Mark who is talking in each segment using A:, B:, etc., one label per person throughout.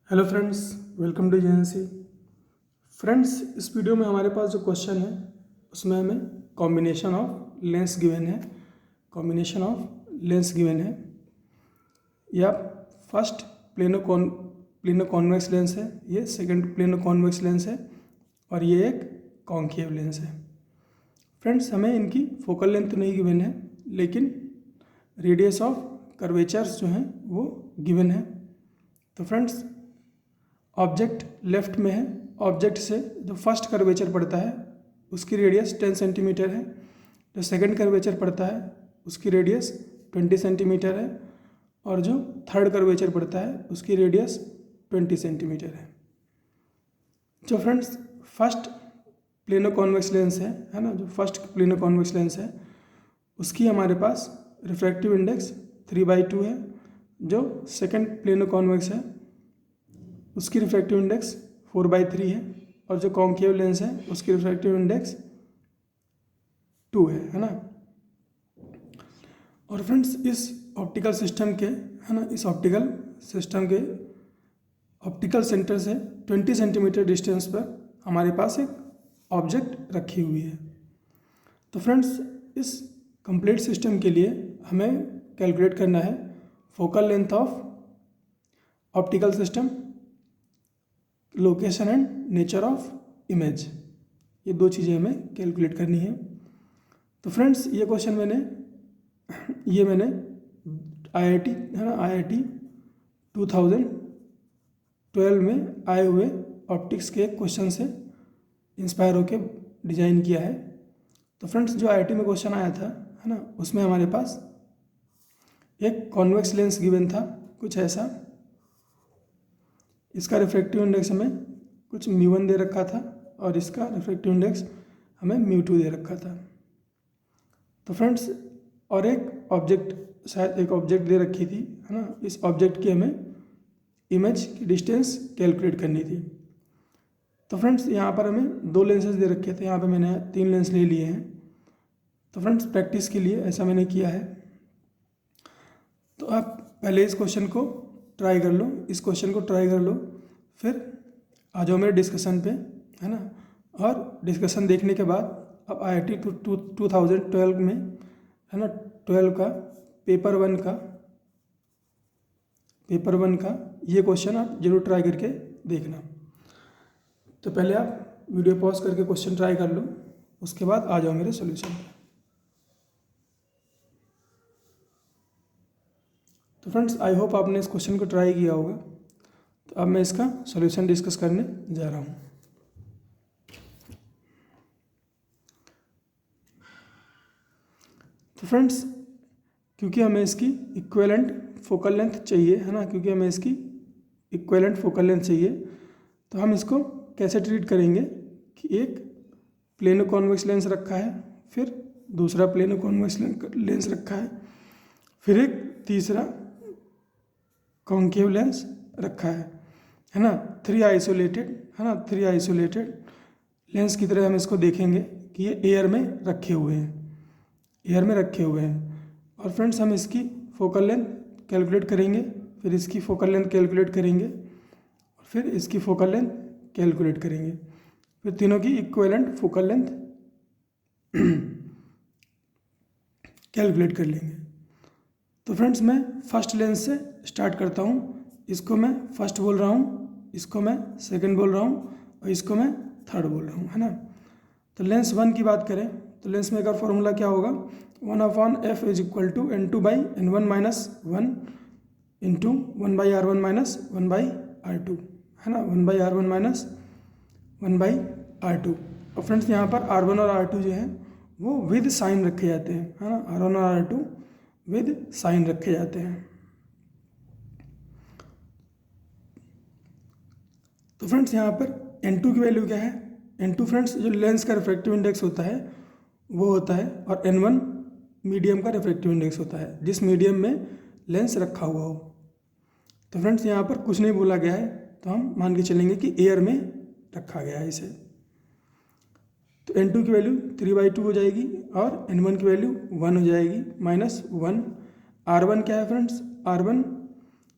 A: Hello friends, welcome to JNC. Friends, इस video में हमारे पास जो क्वेश्चन है उसमें हमें कॉम्बिनेशन ऑफ लेंस गिवन है। कॉम्बिनेशन ऑफ लेंस गिवन है या फर्स्ट प्लेनो कॉन्वेक्स लेंस है, ये सेकंड प्लेनो कॉन्वेक्स लेंस है और ये एक कॉन्केव लेंस है। फ्रेंड्स, हमें इनकी फोकल लेंथ तो नहीं गिवन है, लेकिन रेडियस ऑफ कर्वेचर्स जो हैं वो गिवन है। तो फ्रेंड्स, ऑब्जेक्ट लेफ्ट में है, ऑब्जेक्ट से जो फर्स्ट कर्वेचर पड़ता है उसकी रेडियस 10 सेंटीमीटर है, जो सेकंड कर्वेचर पड़ता है उसकी रेडियस 20 सेंटीमीटर है और जो थर्ड कर्वेचर पड़ता है उसकी रेडियस 20 सेंटीमीटर है। जो friends first plano convex lens है ना, जो फर्स्ट प्लेनो कॉन्वेक्स लेंस है उसकी हमारे पास रिफ्रैक्टिव इंडेक्स 3/2 है। जो सेकंड प्लेनो कॉन्वेक्स है उसकी रिफ्रैक्टिव इंडेक्स 4/3 है और जो कॉन्केव लेंस है उसकी रिफ्रैक्टिव इंडेक्स 2 है ना। और फ्रेंड्स, इस ऑप्टिकल सिस्टम के इस ऑप्टिकल सिस्टम के ऑप्टिकल सेंटर से 20 सेंटीमीटर डिस्टेंस पर हमारे पास एक ऑब्जेक्ट रखी हुई है। तो फ्रेंड्स, इस कंप्लीट सिस्टम के लिए हमें कैलकुलेट करना है focal length of optical system, location and nature of image. ये दो चीज़ें हमें कैलकुलेट करनी है। तो फ्रेंड्स, ये क्वेश्चन मैंने IIT 2012 में आए हुए ऑप्टिक्स के क्वेश्चन से इंस्पायर होकर डिज़ाइन किया है। तो फ्रेंड्स, जो IIT में क्वेश्चन आया था उसमें हमारे पास एक कॉन्वेक्स लेंस गिवन था कुछ ऐसा। इसका रिफ्रैक्टिव इंडेक्स हमें कुछ μ1 दे रखा था और इसका रिफ्रैक्टिव इंडेक्स हमें μ2 दे रखा था। तो फ्रेंड्स, और एक ऑब्जेक्ट दे रखी थी इस ऑब्जेक्ट की हमें इमेज की डिस्टेंस कैलकुलेट करनी थी। तो फ्रेंड्स, यहाँ पर हमें 2 लेंसेज दे रखे थे, यहाँ पे मैंने 3 लेंस ले लिए हैं। तो फ्रेंड्स, प्रैक्टिस के लिए ऐसा मैंने किया है। तो आप पहले इस क्वेश्चन को ट्राई कर लो, इस क्वेश्चन को ट्राई कर लो, फिर आ जाओ मेरे डिस्कशन पे, है ना। और डिस्कशन देखने के बाद अब IIT 2012 में 12 का पेपर वन का ये क्वेश्चन आप जरूर ट्राई करके देखना। तो पहले आप वीडियो पॉज करके क्वेश्चन ट्राई कर लो, उसके बाद आ जाओ मेरे सॉल्यूशन पे। तो फ्रेंड्स, आई होप आपने इस क्वेश्चन को ट्राई किया होगा। तो अब मैं इसका सॉल्यूशन डिस्कस करने जा रहा हूँ। तो फ्रेंड्स, क्योंकि हमें इसकी इक्विवेलेंट फोकल लेंथ चाहिए, तो हम इसको कैसे ट्रीट करेंगे कि एक प्लेनो कॉन्वेक्स लेंस रखा है, फिर दूसरा प्लेनो कॉन्वेक्स लेंस रखा है, फिर एक तीसरा कॉन्केव लेंस रखा है ना। 3 आइसोलेटेड लेंस की तरह हम इसको देखेंगे कि ये एयर में रखे हुए हैं। और फ्रेंड्स, हम इसकी फोकल लेंथ कैलकुलेट करेंगे, फिर इसकी फोकल लेंथ कैलकुलेट करेंगे और फिर इसकी फोकल लेंथ कैलकुलेट करेंगे, फिर तीनों की इक्विवेलेंट फोकल लेंथ कैलकुलेट कर लेंगे। तो फ्रेंड्स, मैं फर्स्ट लेंस से स्टार्ट करता हूँ। इसको मैं फर्स्ट बोल रहा हूँ, इसको मैं सेकंड बोल रहा हूँ और इसको मैं थर्ड बोल रहा हूँ, है ना। तो लेंस 1 की बात करें तो लेंस में एक और फॉर्मूला क्या होगा, 1/f = n2/n1 - 1 × 1/r1 - 1/r2, है ना, 1/r1 - 1/r2। और फ्रेंड्स, यहाँ पर r1 और r2 जो है वो विद साइन रखे जाते हैं, है ना, r1 और r2 विद साइन रखे जाते हैं। तो फ्रेंड्स, यहाँ पर n2 की वैल्यू क्या है, n2 फ्रेंड्स जो लेंस का रिफ्रैक्टिव इंडेक्स होता है वो होता है, और n1 मीडियम का रिफ्रैक्टिव इंडेक्स होता है जिस मीडियम में लेंस रखा हुआ हो। तो फ्रेंड्स, यहाँ पर कुछ नहीं बोला गया है, तो हम मान के चलेंगे कि एयर में रखा गया है इसे। तो n2 की वैल्यू 3/2 हो जाएगी और n1 की वैल्यू 1 हो जाएगी -1। r1 क्या है फ्रेंड्स, r1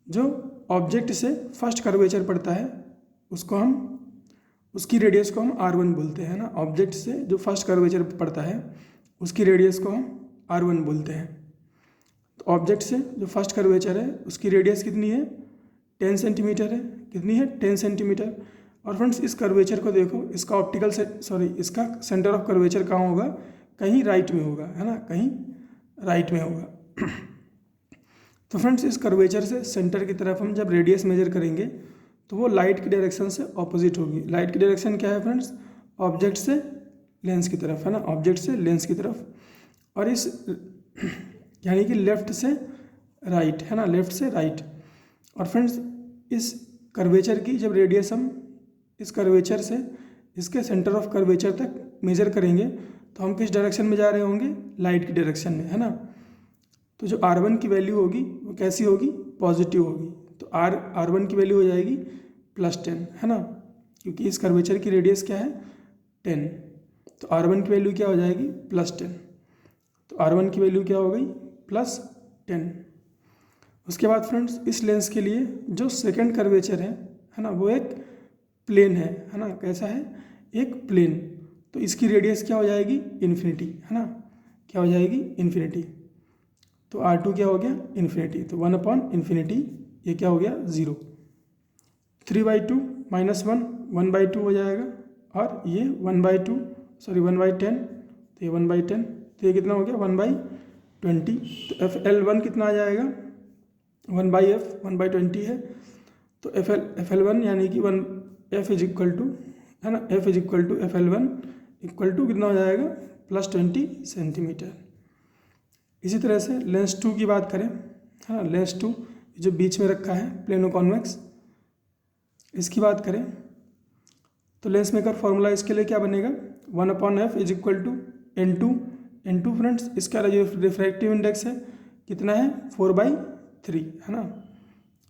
A: जो ऑब्जेक्ट से फर्स्ट कर्वेचर पड़ता है उसको हम, उसकी रेडियस को हम r1 बोलते हैं ना। ऑब्जेक्ट से जो फर्स्ट कर्वेचर पड़ता है उसकी रेडियस को हम r1 बोलते हैं। तो ऑब्जेक्ट से जो फर्स्ट कर्वेचर है उसकी रेडियस कितनी है, 10 सेंटीमीटर है। कितनी है, 10 सेंटीमीटर। और फ्रेंड्स इस कर्वेचर को देखो, इसका ऑप्टिकल से इसका सेंटर ऑफ कर्वेचर कहाँ होगा, कहीं राइट में होगा, है ना, कहीं राइट में होगा। तो फ्रेंड्स इस कर्वेचर से सेंटर की तरफ हम जब रेडियस मेजर करेंगे तो वो लाइट की डायरेक्शन से ऑपोजिट होगी। लाइट की डायरेक्शन क्या है फ्रेंड्स, ऑब्जेक्ट से लेंस की तरफ, है ना, ऑब्जेक्ट से लेंस की तरफ। और इस यानी कि लेफ्ट से राइट, है ना, लेफ्ट से राइट। और फ्रेंड्स इस कर्वेचर की जब रेडियस हम इस कर्वेचर से इसके सेंटर ऑफ कर्वेचर तक मेजर करेंगे तो हम किस डायरेक्शन में जा रहे होंगे, लाइट की डायरेक्शन में, है ना। तो जो r1 की वैल्यू होगी वो कैसी होगी, पॉजिटिव होगी। तो r1 की वैल्यू हो जाएगी +10, है ना, क्योंकि इस कर्वेचर की रेडियस क्या है, 10। तो r1 की वैल्यू क्या हो जाएगी, +10। तो r1 की वैल्यू क्या हो गई, +10। उसके बाद फ्रेंड्स इस लेंस के लिए जो सेकंड कर्वेचर है ना, वो एक प्लेन है ना, कैसा है, एक प्लेन। तो इसकी रेडियस क्या हो जाएगी, इन्फिनिटी, है ना, क्या हो जाएगी, इन्फिनिटी। तो r2 क्या हो गया, इन्फिनिटी। तो 1/∞, ये क्या हो गया, 0। 3/2 -1 1/2 हो जाएगा। और ये 1/10, तो ये 1/10, तो ये कितना हो गया, 1/20। तो FL1 कितना आ जाएगा, 1/f 1/20 है। तो FL1 यानी कि f इज इक्वल टू, है ना, f is equal to FL1 equal to कितना हो जाएगा, +20 सेंटीमीटर। इसी तरह से लेंस 2 की बात करें, है ना, लेंस 2 जो बीच में रखा है प्लेनो कॉन्वेक्स, इसकी बात करें तो लेंस मेकर फॉर्मूला इसके लिए क्या बनेगा, 1/f is equal to N2 friends इसका जो रिफ्रैक्टिव इंडेक्स है कितना है, 4/3, है ना।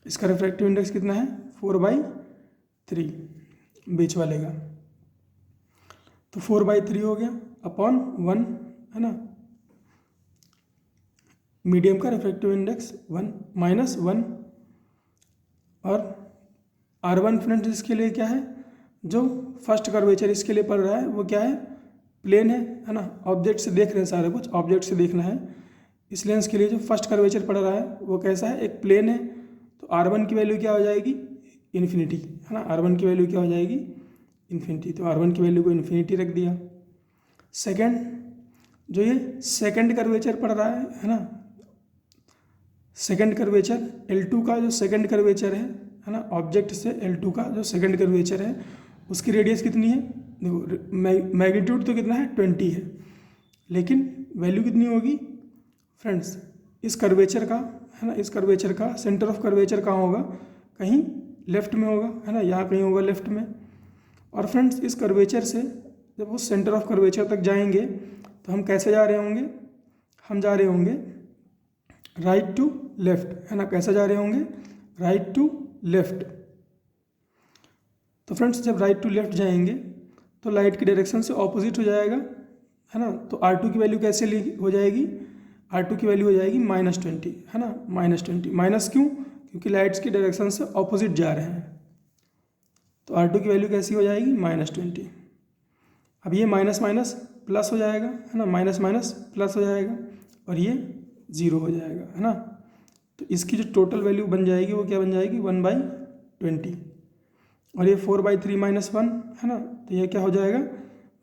A: इसका रिफ्रैक्टिव इंडेक्स कितना है, 4/3 बीच वाले का। तो 4/3 हो गया अपॉन 1, है ना। मीडियम का रिफ्रैक्टिव इंडेक्स 1 -1। और r1 फ्रेंड्स इसके लिए क्या है, जो फर्स्ट कर्वेचर इसके लिए पड़ रहा है वो क्या है, प्लेन है ना। ऑब्जेक्ट से देख रहे हैं, सारा कुछ ऑब्जेक्ट से देखना है। इस लेंस के लिए जो फर्स्ट कर्वेचर पड़ रहा है वो कैसा है, एक प्लेन है। तो r1 की वैल्यू क्या हो जाएगी, इन्फिनिटी, है ना। r1 की वैल्यू क्या हो जाएगी, इन्फिनिटी। तो r1 की वैल्यू को इन्फिनिटी रख दिया। सेकंड, जो ये सेकंड कर्वेचर पड़ रहा है ना, सेकंड कर्वेचर L2 का जो सेकंड कर्वेचर है ना, ऑब्जेक्ट से L2 का जो सेकंड कर्वेचर है उसकी रेडियस कितनी है, देखो मैग्नीट्यूड तो कितना है, 20 है, लेकिन वैल्यू कितनी होगी फ्रेंड्स, इस कर्वेचर का, है ना, इस कर्वेचर का सेंटर ऑफ कर्वेचर कहाँ होगा, कहीं लेफ्ट में होगा, है ना, यहाँ कहीं होगा लेफ्ट में। और फ्रेंड्स इस कर्वेचर से जब उस सेंटर ऑफ कर्वेचर तक जाएंगे तो हम कैसे जा रहे होंगे, हम जा रहे होंगे राइट टू लेफ्ट, है ना, कैसे जा रहे होंगे, राइट टू लेफ्ट। तो फ्रेंड्स जब राइट टू लेफ्ट जाएंगे तो लाइट की डायरेक्शन से ऑपोजिट हो जाएगा, है ना। तो r2 की वैल्यू कैसे हो जाएगी, r2 की वैल्यू हो जाएगी -20, है ना, -20। माइनस क्यों, क्योंकि लाइट्स की डायरेक्शन से ऑपोजिट जा रहे हैं। तो r2 की वैल्यू कैसी हो जाएगी, -20। अब ये माइनस माइनस प्लस हो जाएगा, है ना, माइनस माइनस प्लस हो जाएगा और ये 0 हो जाएगा, है ना। तो इसकी जो टोटल वैल्यू बन जाएगी वो क्या बन जाएगी, 1/20। और ये 4/3 -1, है ना, तो ये क्या हो जाएगा,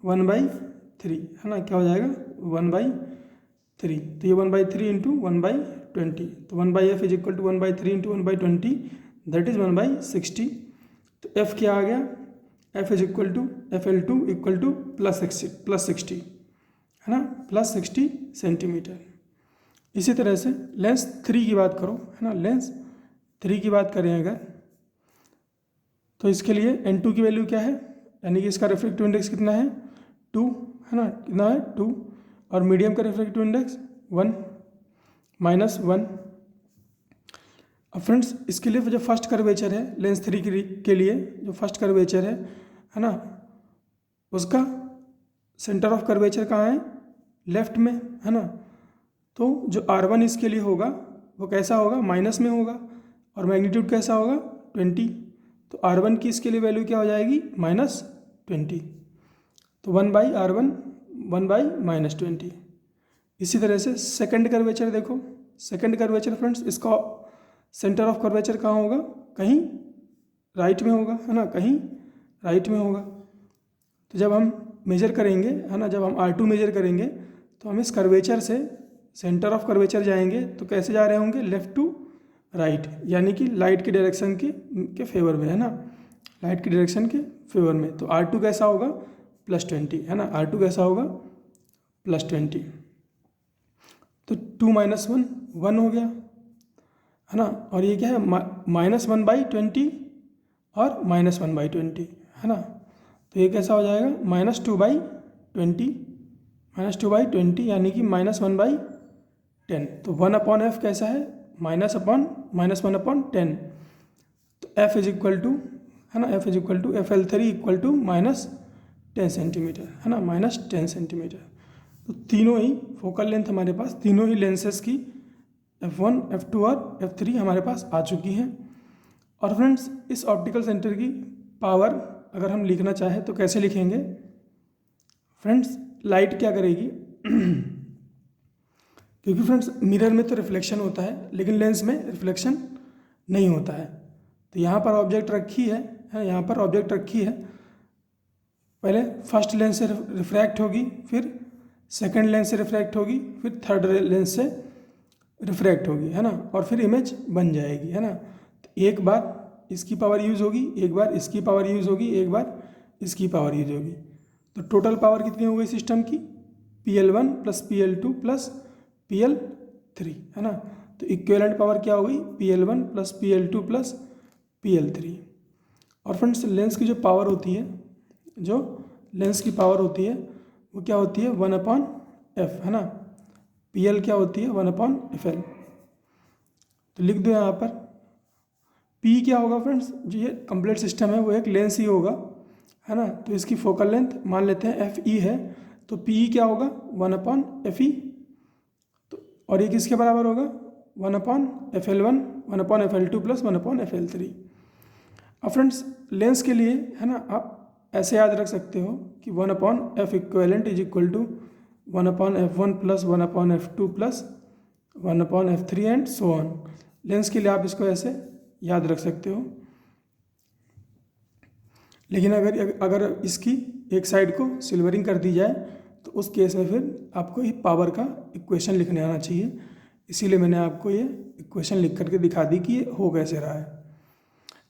A: 1/3, है ना, क्या हो जाएगा, 1/3। तो ये 1/3 इंटू 1/20, तो 1/f is equal to 1/3 into 1/20, that is 1/60। तो f क्या आ गया, f is equal to FL2 equal to +60, है ना, +60 सेंटीमीटर। इसी तरह से लेंस 3 की बात करो, है ना, लेंस 3 की बात करें अगर, तो इसके लिए N2 की वैल्यू क्या है, यानी कि इसका रिफ्रैक्टिव इंडेक्स कितना है, 2, है ना, कितना है, 2। और मीडियम का रिफ्रैक्टिव इंडेक्स 1 -1। अब फ्रेंड्स इसके लिए जो फर्स्ट कर्वेचर है लेंस 3 के लिए जो फर्स्ट कर्वेचर है ना, उसका सेंटर ऑफ कर्वेचर कहाँ है, लेफ्ट में, है ना। तो जो r1 इसके लिए होगा वो कैसा होगा, माइनस में होगा। और मैग्नीट्यूड कैसा होगा 20। तो R1 की इसके लिए वैल्यू क्या हो जाएगी -20। तो 1/R1 1/-20। इसी तरह से सेकंड कर्वेचर देखो, सेकंड कर्वेचर फ्रेंड्स, इसका सेंटर ऑफ कर्वेचर कहाँ होगा, कहीं राइट में होगा, है ना, कहीं राइट में होगा। तो जब हम मेजर करेंगे, है ना, जब हम R2 मेजर करेंगे तो हम इस कर्वेचर से सेंटर ऑफ कर्वेचर जाएंगे तो कैसे जा रहे होंगे, लेफ़्ट टू राइट, यानी कि लाइट की डायरेक्शन के फेवर में, है ना, लाइट की डायरेक्शन के फेवर में। तो R2 कैसा होगा +20, है ना, R2 कैसा होगा +20। तो 2 - 1 1 हो गया, है ना, और ये क्या है -1/20 और -1/20, है ना। तो ये कैसा हो जाएगा -2/20, -2/20 यानी कि -1/10। तो 1/f कैसा है -1/10। तो f इज इक्वल टू, है ना, f is equal to FL3 equal to -10 centimetre, है ना, -10 सेंटीमीटर। तो तीनों ही फोकल लेंथ हमारे पास, तीनों ही लेंसेज की F1, F2 और F3 हमारे पास आ चुकी हैं। और फ्रेंड्स इस ऑप्टिकल सेंटर की पावर अगर हम लिखना चाहें तो कैसे लिखेंगे फ्रेंड्स, लाइट क्या करेगी क्योंकि फ्रेंड्स मिरर में तो रिफ्लेक्शन होता है लेकिन लेंस में रिफ्लेक्शन नहीं होता है। तो यहाँ पर ऑब्जेक्ट रखी है, यहाँ पर ऑब्जेक्ट रखी है, पहले फर्स्ट लेंस से रिफ्रैक्ट होगी, फिर सेकंड लेंस से रिफ्रैक्ट होगी, फिर थर्ड लेंस से रिफ्रैक्ट होगी, है ना, और फिर इमेज बन जाएगी, है ना। तो एक बार इसकी पावर यूज़ होगी, एक बार इसकी पावर यूज़ होगी, एक बार इसकी पावर यूज़ होगी। तो टोटल पावर कितनी हो गई सिस्टम की, PL1 + PL2 + PL3, है ना। तो इक्विवेलेंट पावर क्या होगी PL1 + PL2 + PL3। और फ्रेंड्स लेंस की जो पावर होती है, जो लेंस की पावर होती है वो क्या होती है 1/f, है ना। PL क्या होती है 1/FL। तो लिख दो यहाँ पर P क्या होगा फ्रेंड्स, जो ये कंप्लीट सिस्टम है वो एक लेंस ही होगा, है ना। तो इसकी फोकल लेंथ मान लेते हैं FE है, तो PE क्या होगा 1/FE। तो और ये किसके बराबर होगा 1/FL1 1/FL2 + 1/FL3। अब फ्रेंड्स लेंस के लिए, है ना, आप ऐसे याद रख सकते हो कि 1/f equivalent is equal to 1/f1 + 1/f2 + 1/f3 and so on. Lens के लिए आप इसको ऐसे याद रख सकते हो। लेकिन अगर इसकी एक साइड को सिल्वरिंग कर दी जाए तो उस केस में फिर आपको ये पावर का इक्वेशन लिखने आना चाहिए, इसीलिए मैंने आपको ये इक्वेशन लिख करके दिखा दी कि ये हो कैसे रहा है।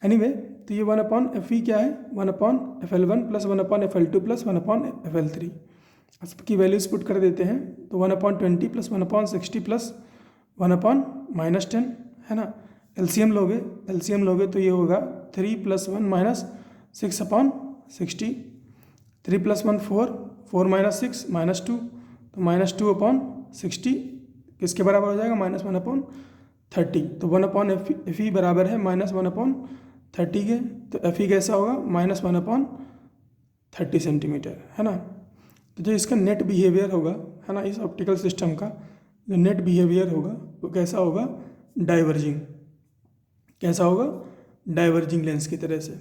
A: एनीवे तो ये 1/FE क्या है 1/FL1 + 1/FL2 + 1/FL3। इसकी वैल्यूज पुट कर देते हैं तो 1/20 + 1/60 + 1/-10, है ना। एलसीएम लोगे तो ये होगा 3 + 1 - 6/60। 3 + 1 4, 4 - 6 -2, तो -2/60 किसके बराबर हो जाएगा -1/30। तो 1/FE बराबर है -1/30 के। तो FE कैसा होगा -1/30 सेंटीमीटर, है ना। तो जो इसका नेट बिहेवियर होगा, है ना, इस ऑप्टिकल सिस्टम का जो नेट बिहेवियर होगा वो कैसा होगा डाइवर्जिंग, कैसा होगा डाइवर्जिंग लेंस की तरह से।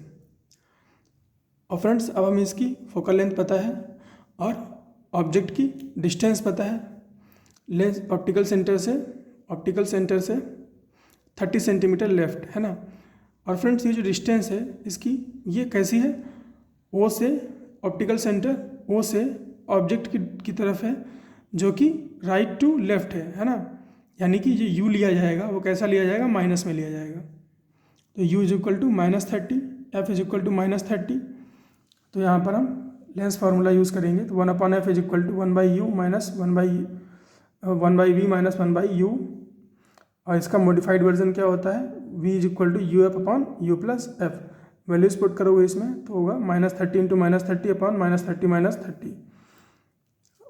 A: और फ्रेंड्स अब हमें इसकी फोकल लेंथ पता है और ऑब्जेक्ट की डिस्टेंस पता है। लेंस ऑप्टिकल सेंटर से 30 सेंटीमीटर लेफ्ट, है ना। और फ्रेंड्स ये जो डिस्टेंस है इसकी ये कैसी है, O से ऑप्टिकल सेंटर O से ऑब्जेक्ट की तरफ है, जो कि राइट टू लेफ्ट है ना। यानी कि जो U लिया जाएगा वो कैसा लिया जाएगा माइनस में लिया जाएगा। तो U is equal to -30, F is equal to -30। तो यहाँ पर हम लेंस फार्मूला यूज़ करेंगे। तो 1/f is equal to 1/u minus 1/v minus 1/u। और इसका मॉडिफाइड वर्जन क्या होता है v is equal to UF/u + f। Values put करोगे इसमें तो होगा -30 × -30 अपॉन -30 -30।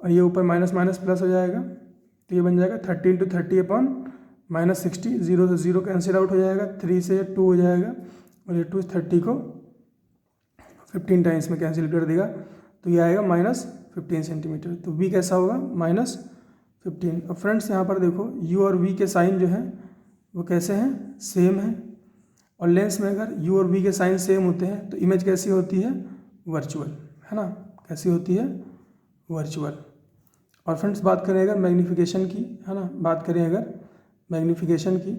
A: और ये ऊपर माइनस माइनस प्लस हो जाएगा तो ये बन जाएगा 30 × 30 अपॉन -60। 0 से 0 कैंसिल आउट हो जाएगा, 3 से 2 हो जाएगा और ये 2 30 को 15 टाइम्स में कैंसिल कर देगा तो ये आएगा -15 सेंटीमीटर। तो v कैसा होगा -15। और फ्रेंड्स यहाँ पर देखो u और v के साइन जो हैं वो कैसे हैं सेम है। और लेंस में अगर यू और वी के साइन सेम होते हैं तो इमेज कैसी होती है, वर्चुअल, है ना, कैसी होती है, वर्चुअल। और फ्रेंड्स बात करें अगर मैग्नीफिकेशन की, है ना, बात करें अगर मैग्नीफिकेशन की,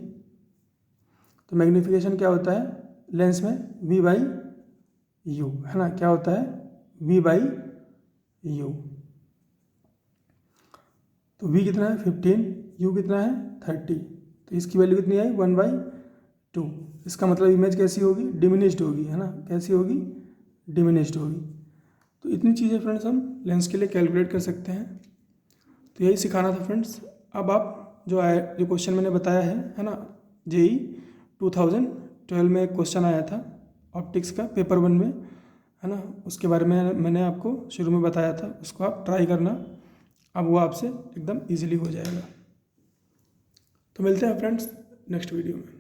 A: तो मैग्नीफिकेशन क्या होता है लेंस में, वी बाई यू, है ना, क्या होता है, वी बाई यू। तो वी कितना है 15, यू कितना है 30, तो इसकी वैल्यू कितनी आई 1/2। इसका मतलब इमेज कैसी होगी, डिमिनिश्ड होगी, है ना, कैसी होगी, डिमिनिश्ड होगी। तो इतनी चीज़ें फ्रेंड्स हम लेंस के लिए कैलकुलेट कर सकते हैं। तो यही सिखाना था फ्रेंड्स। अब आप जो क्वेश्चन मैंने बताया है ना, जेई 2012 में एक क्वेश्चन आया था ऑप्टिक्स का पेपर 1 में, है ना, उसके बारे में मैंने आपको शुरू में बताया था, उसको आप ट्राई करना, अब वो आपसे एकदम इजीली हो जाएगा। तो मिलते हैं फ्रेंड्स नेक्स्ट वीडियो में।